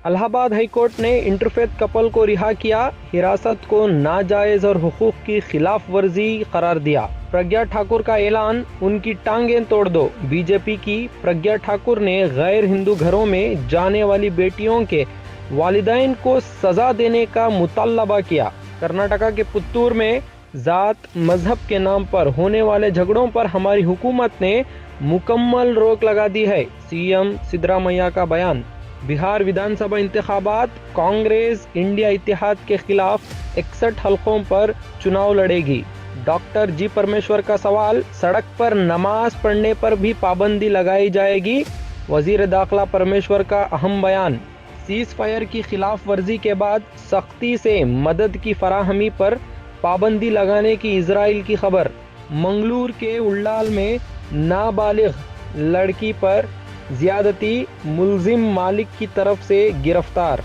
Allahabad high court ने interfaith couple को रिहा किया, हिरासत को नाजायज और हुकूक की खिलाफ वर्जी करार दिया। प्रज्ञा ठाकुर का ऐलान, उनकी टांगें तोड़ दो। बीजेपी की प्रज्ञा ठाकुर ने गैर हिंदू घरों में जाने वाली बेटियों के वालिदैन को सजा देने का मुतालबा किया। कर्नाटका के पुत्तूर में जात मजहब के नाम पर होने वाले झगड़ों पर हमारी हुकूमत ने मुकम्मल रोक लगा दी है, सीएम सिद्धरामैया का बयान। बिहार विधानसभा इंतखाबात, कांग्रेस इंडिया इत्तेहाद के खिलाफ 61 हलकों पर चुनाव लड़ेगी। डॉक्टर जी परमेश्वर का सवाल, सड़क पर नमाज पढ़ने पर भी पाबंदी लगाई जाएगी। वजीर दाखिला परमेश्वर का अहम बयान। सीज फायर की खिलाफ वर्जी के बाद सख्ती से मदद की फराहमी पर पाबंदी लगाने की इजराइल की खबर। मंगलूर के उल्लाल में नाबालिग लड़की पर ज्यादती, मुलजिम मालिक की तरफ से गिरफ्तार।